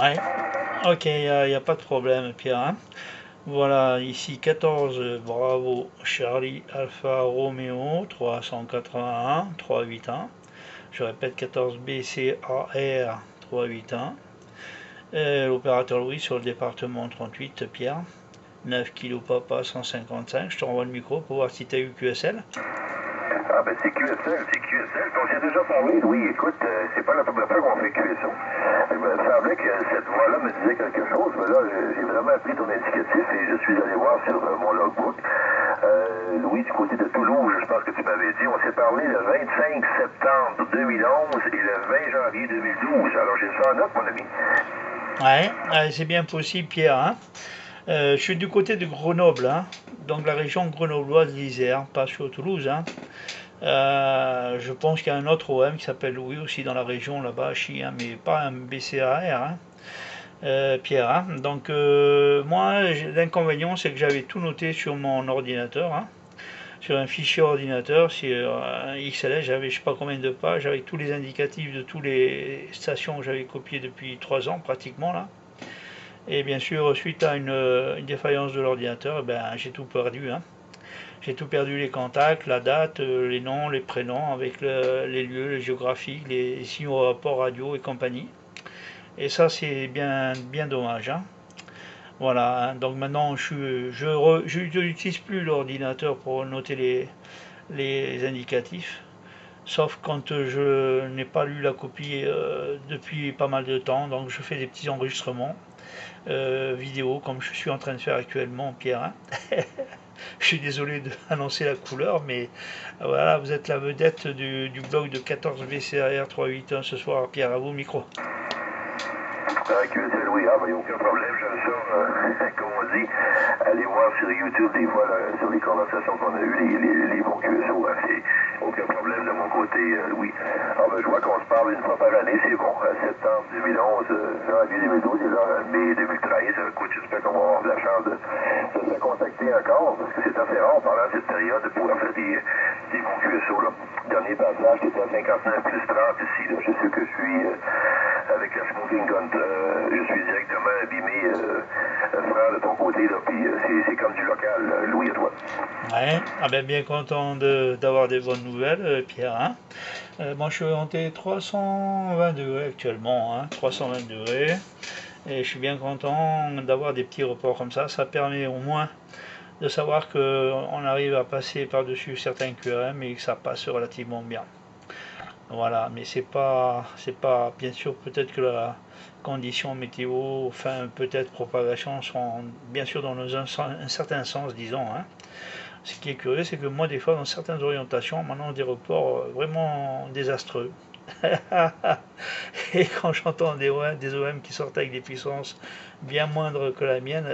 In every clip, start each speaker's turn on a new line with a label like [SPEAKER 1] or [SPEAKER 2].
[SPEAKER 1] Ouais, ok, il n'y a pas de problème, Pierre, hein. Voilà, ici 14 Bravo Charlie Alpha Romeo 381 381. Je répète 14 BCAR 381. L'opérateur Louis sur le département 38, Pierre. 9 kg Papa 155. Je te renvoie le micro pour voir si tu as eu QSL.
[SPEAKER 2] Ah ben c'est QSL, c'est QSL. On s'est déjà parlé, Louis, écoute, c'est pas la première fois qu'on fait QSO. Il me semblait que cette voix-là me disait quelque chose, mais là, j'ai vraiment appris ton indicatif et je suis allé voir sur mon logbook. Louis, du côté de Toulouse, je pense que tu m'avais dit, on s'est parlé le 25 septembre 2011 et le 20 janvier 2012. Alors j'ai ça en note, mon ami.
[SPEAKER 1] Ouais, c'est bien possible, Pierre, hein. Je suis du côté de Grenoble, hein, donc la région grenobloise d'Isère, pas sur Toulouse, hein. Je pense qu'il y a un autre OM qui s'appelle Louis aussi dans la région là-bas, hein, mais pas un BCAR, hein, Pierre, hein. Donc moi, l'inconvénient c'est que j'avais tout noté sur mon ordinateur, hein, sur un fichier ordinateur, sur un XLS, j'avais je sais pas combien de pages avec tous les indicatifs de toutes les stations que j'avais copiées depuis 3 ans pratiquement là. Et bien sûr, suite à une défaillance de l'ordinateur, ben, j'ai tout perdu, hein. J'ai tout perdu, les contacts, la date, les noms, les prénoms, avec les lieux, les géographiques, les signaux rapport radio et compagnie. Et ça, c'est bien, bien dommage, hein. Voilà, hein. Donc maintenant, je n'utilise plus l'ordinateur pour noter les indicatifs, sauf quand je n'ai pas lu la copie depuis pas mal de temps, donc je fais des petits enregistrements vidéo comme je suis en train de faire actuellement, Pierre, hein. Je suis désolé d'annoncer la couleur, mais voilà, vous êtes la vedette du blog de 14 VCAR 381 ce soir, Pierre, à vous, micro.
[SPEAKER 2] QSL, oui, ah, ben, aucun problème, j'aime ça, comme on dit, aller voir sur YouTube des fois, là, sur les conversations qu'on a eues, les bons QSO, hein, c'est aucun problème de mon côté, Louis. Ah, ben, je vois qu'on se parle une fois par année, c'est bon, septembre 2011, janvier 2012, et là, mai 2013, écoute, j'espère qu'on va avoir de la chance de se contacter encore, parce que c'est assez rare pendant cette période de pouvoir faire des bons QSO, là. Dernier passage, c'était à 59 plus 30 ici, là, je sais que je suis avec la Smoking Gun, je suis directement abîmé, frère de ton côté, là, puis c'est comme du local, Louis, à toi.
[SPEAKER 1] Ouais, ah ben bien content d'avoir des bonnes nouvelles, Pierre, hein. Moi je suis monté 320 degrés actuellement, hein, 320 degrés, et je suis bien content d'avoir des petits reports comme ça permet au moins de savoir qu'on arrive à passer par-dessus certains QRM et que ça passe relativement bien. Voilà, mais c'est pas, bien sûr, peut-être que la condition météo, enfin, peut-être propagation sont bien sûr dans un certain sens, disons, hein. Ce qui est curieux, c'est que moi, des fois, dans certaines orientations, maintenant, des reports vraiment désastreux. Et quand j'entends des OM qui sortent avec des puissances bien moindres que la mienne,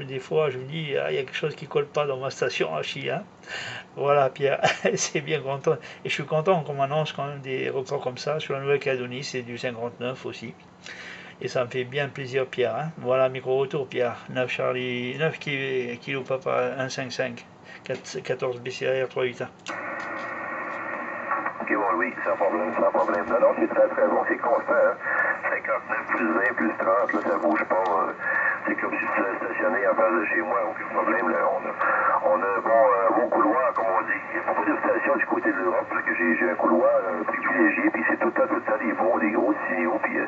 [SPEAKER 1] des fois, je me dis, ah, il y a quelque chose qui colle pas dans ma station Hachi, hein. Voilà, Pierre, c'est bien content. Et je suis content qu'on m'annonce quand même des records comme ça. Sur la Nouvelle-Calédonie, c'est du 59 aussi. Et ça me fait bien plaisir, Pierre, hein. Voilà, micro-retour, Pierre. 9 Charlie, 9 kilo Papa 155, 14 BCR 381.
[SPEAKER 2] Ok, bon, oui, sans problème, sans problème. Non, non, c'est très, très bon, c'est constant, hein. 59 plus 20 plus 30, là, ça bouge pas. C'est comme si tu étais stationné en face de chez moi, aucun problème, là. On a un bon couloir, comme on dit. Il y a beaucoup de stations du côté de l'Europe, là, que j'ai un couloir privilégié, puis c'est tout le temps des gros signaux, puis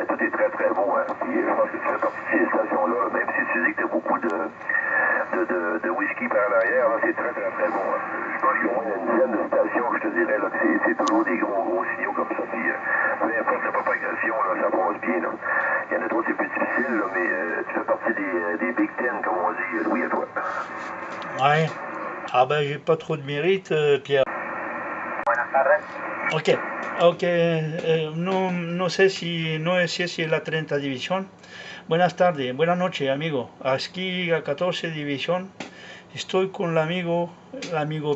[SPEAKER 2] tout est très, très beau, hein. Puis je pense que tu fais partie de ces stations-là, même si tu dis que tu as beaucoup de whisky par l'arrière, là, c'est très, très, très bon, hein. Je pense qu'il y a au moins une dizaine de stations, je te dirais, là, que c'est toujours des gros signaux comme ça, puis peu importe la propagation, là, ça passe bien, là. Il y en a d'autres, c'est plus difficile, là, mais tu fais partie des Big Ten, comme on dit, Louis, à toi.
[SPEAKER 1] Ouais. Ah ben, j'ai pas trop de mérite, Pierre.
[SPEAKER 2] Buenas tardes.
[SPEAKER 1] Ok, no sé si es la 30 división. Buenas tardes, buenas noches, amigo. Aquí a 14 división. Estoy con el amigo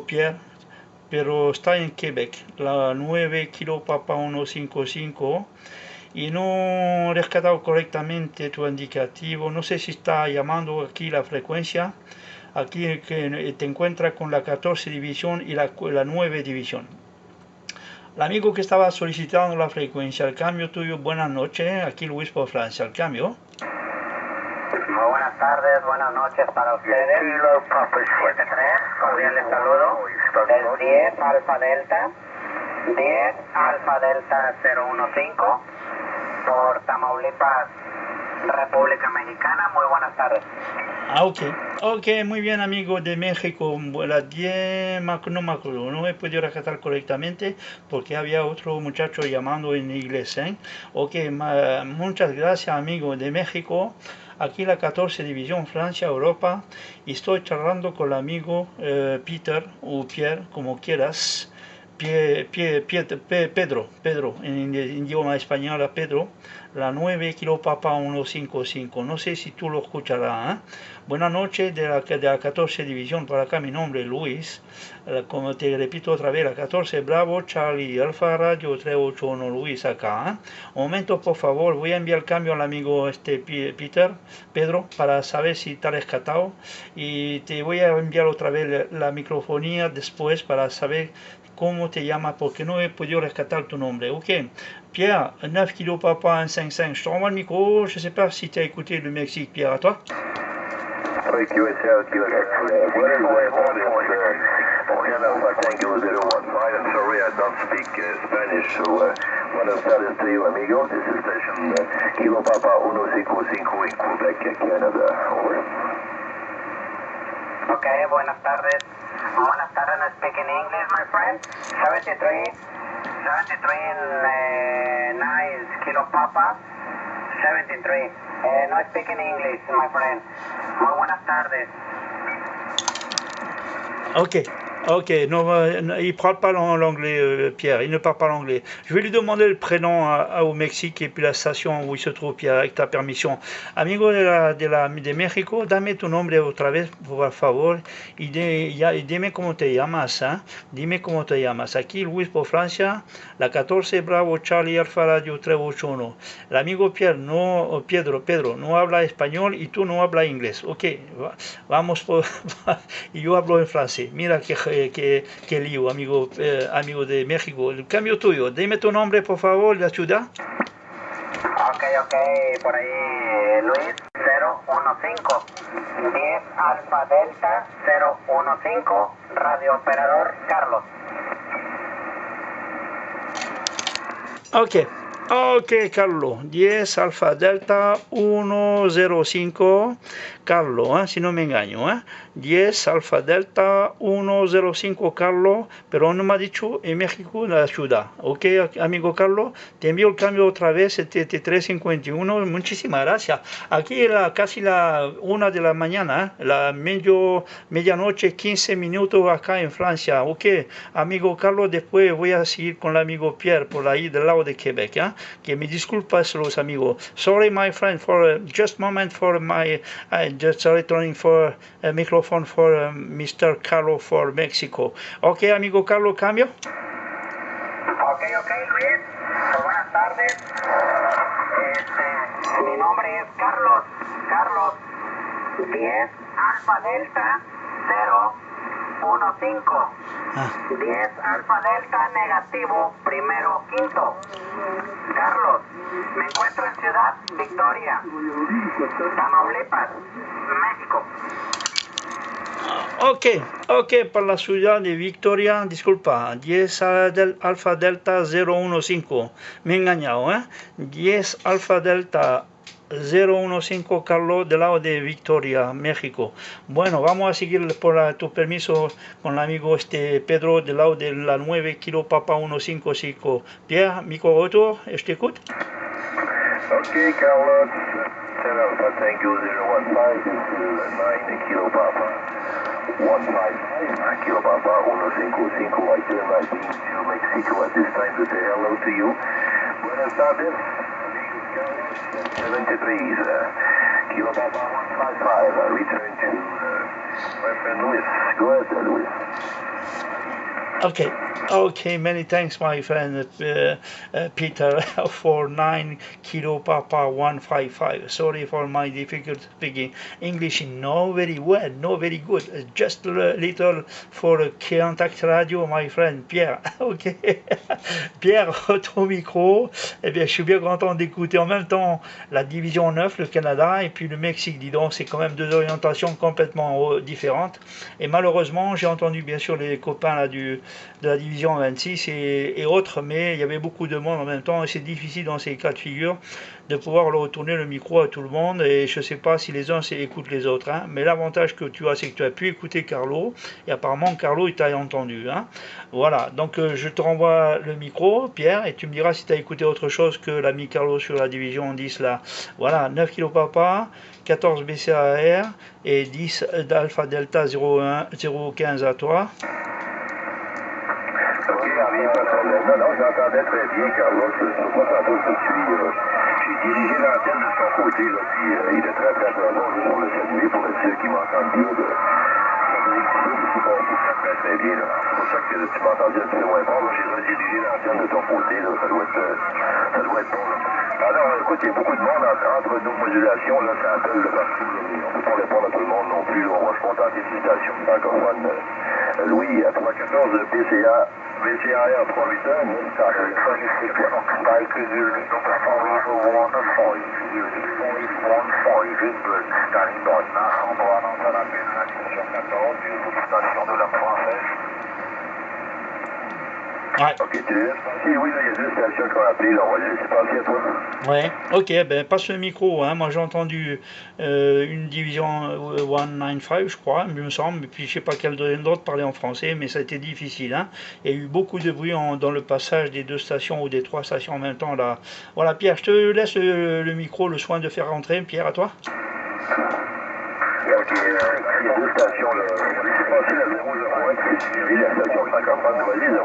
[SPEAKER 1] Pierre, pero está en Quebec, la 9 kilo Papa 155, y no he rescatado correctamente tu indicativo. No sé si está llamando aquí la frecuencia. Aquí que te encuentras con la 14 división y la 9 división. El amigo que estaba solicitando la frecuencia, el cambio tuyo, buenas noches, aquí Luis por Francia, el cambio.
[SPEAKER 3] Muy buenas tardes, buenas noches para ustedes. 73, cordiales saludos. Es 10 Alfa Delta, 10 Alfa Delta 015 por Tamaulipas, República Mexicana. Muy buenas tardes.
[SPEAKER 1] Ah, ok, muy bien, amigo de México. Las 10, no me acuerdo, no he podido rescatar correctamente porque había otro muchacho llamando en inglés. Ok, muchas gracias, amigo de México. Aquí la 14 División Francia, Europa. Y estoy charlando con el amigo Peter o Pierre, como quieras. Pedro, en idioma español, Pedro, la 9 Kilo Papa 155. No sé si tú lo escucharás. Buenas noches de la 14 División. Por acá mi nombre es Luis. Como te repito otra vez, la 14 Bravo Charlie Alfa Radio 381 Luis acá. Un momento, por favor, voy a enviar el cambio al amigo Pedro, para saber si está rescatado. Y te voy a enviar otra vez la microfonía después para saber cómo te llamas, porque no he podido rescatar tu nombre. Ok, Pierre, 9 kg papa 155. Je te renvoie le micro. Je ne sais pas si tu as écouté le Mexique, Pierre, à toi.
[SPEAKER 2] Oui, QSL, QSL. What is going on is Alpha Tango 015. I'm sorry, I don't speak Spanish, so buenas tardes to you, amigo. This is station Kilo Papa 155 in Quebec, Canada. Over.
[SPEAKER 3] Okay, buenas tardes. Buenas tardes, no speak in English, my friend. 73 nice Kilo Papa. 73. No speak in English, my friend. Muy buenas tardes.
[SPEAKER 1] Ok, il ne parle pas l'anglais, Pierre, il ne parle pas l'anglais. Je vais lui demander le prénom au Mexique et puis la station où il se trouve, Pierre, avec ta permission. Amigo de México, dame tu nombre otra vez, por favor, y dime cómo te llamas, ¿eh? Dime cómo te llamas. Aquí Luis por Francia, la 14 Bravo Charlie Alfa Radio 381. El amigo Pedro, no habla español y tú no hablas inglés. Ok, vamos por... y yo hablo en francés. Mira qué lío, amigo de México. El cambio tuyo. Dime tu nombre, por favor, la ciudad.
[SPEAKER 3] Ok, por ahí Luis 015. 10 Alfa Delta 015. Radio operador Carlos.
[SPEAKER 1] Ok, Carlos. 10 Alfa Delta 105. Carlos, si no me engaño. 10 Alfa Delta 105 Carlos, pero no me ha dicho en México la ciudad. Ok, amigo Carlos, te envío el cambio otra vez, 7351. Muchísimas gracias. Aquí casi la 1 de la mañana, la medianoche, 15 minutos acá en Francia. Ok, amigo Carlos, después voy a seguir con el amigo Pierre por ahí del lado de Quebec. Que me disculpas los amigos. Sorry, my friend, for just moment for my just returning for a microphone for Mr. Carlos for Mexico. Ok, amigo Carlos, cambio.
[SPEAKER 3] Ok, Luis. Buenas tardes. Mi nombre es Carlos. 10 Alfa Delta 015. 10 Alfa Delta negativo, primero quinto. Carlos, me encuentro en Ciudad Victoria, Tamaulipas, México.
[SPEAKER 1] Ok, para la ciudad de Victoria, disculpa, 10 Alfa Delta 015. Me he engañado, 10 Alfa Delta 015 Carlos del lado de Victoria, México. Bueno, vamos a seguir por tu permiso con el amigo Pedro del lado de la 9 Kilo Papa 155. Pierre, micro auto, je t'écoute.
[SPEAKER 2] Ok, Carlos. 10 Alpha Tango 015. This is 9 Kilo Papa 155. Kilo Papa 155. I turn my beam to Mexico at this time to say hello to you. Buenas tardes. 73, Kilo Papa 155, return to my friend Luis. Go ahead, Luis.
[SPEAKER 1] Okay, okay, many thanks, my friend Peter, for 9 Kilo Papa 155. Sorry for my difficult speaking English. No, very well, no, very good. Just a little for Contact Radio, my friend Pierre. Ok, Pierre, ton micro. Eh bien, je suis bien content d'écouter en même temps la division 9, le Canada, et puis le Mexique. Dis donc, c'est quand même deux orientations complètement différentes. Et malheureusement, j'ai entendu bien sûr les copains là de la division 26 et autres, mais il y avait beaucoup de monde en même temps et c'est difficile dans ces cas de figure de pouvoir le retourner le micro à tout le monde et je ne sais pas si les uns écoutent les autres, hein. Mais l'avantage que tu as, c'est que tu as pu écouter Carlo et apparemment Carlo il t'a entendu, hein. Voilà, donc je te renvoie le micro, Pierre, et tu me diras si tu as écouté autre chose que l'ami Carlo sur la division 10 là. Voilà, 9 kg papa, 14 BCAR et 10 d'Alpha Delta 01 015 à toi.
[SPEAKER 2] Ok, Henri, pas de problème. Non, non, j'entendais très bien, Carlos. Je ne sais pas tantôt que j'ai dirigé l'antenne de son côté, là, puis il est très, très, très bon juste pour le saluer, pour être sûr qu'il m'entende bien. Ça faisait couper, mais c'est bon, ça très, très bien, là. C'est pour ça que tu m'as entendu un petit peu moins fort, là. J'ai redirigé l'antenne de ton côté, là. Ça doit être bon, là. Alors, écoute, il y a beaucoup de monde entre nos modulations, là, ça appelle de partout, là. Mais on ne peut pas répondre à tout le monde non plus, là. On va se contenter d'une station francophone. Louis, à 314 BCA. VCAR 381, Montague, 26 Spike, 015, standing by now, on doit annoncer la peine à la station 14, une station de la française.
[SPEAKER 1] Ouais.
[SPEAKER 2] Ok, tu les laisses passer, oui, là, il y a deux stations qu'on a appelées, là, on va les laisser passer à toi.
[SPEAKER 1] Ouais, ok, ben passe le micro, hein. Moi j'ai entendu une division 195, je crois, il me semble, et puis je sais pas quel d'autre parlait en français, mais ça a été difficile, hein. Il y a eu beaucoup de bruit dans le passage des deux stations ou des trois stations en même temps là. Voilà, Pierre, je te laisse le micro, le soin de faire rentrer. Pierre, à toi.
[SPEAKER 2] Ok, il y a deux stations, là. On va laisser passer la 001 qui est suivie, la station 50, vas-y, 001.